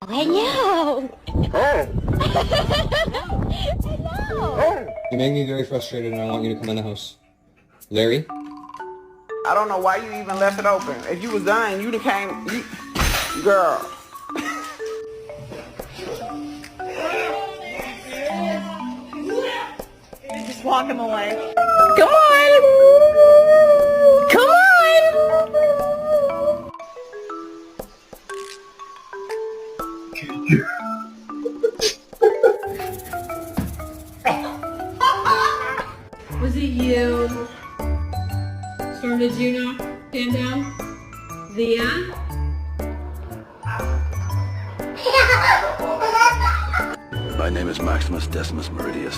Hello. You make me very frustrated and I want you to come in the house. Larry? I don't know why you even left it open. If you was done, you'd have came. Girl. Just walk him away. Come on. Come on. Was it you? Storm, did you knock him down? Via? My name is Maximus Decimus Meridius.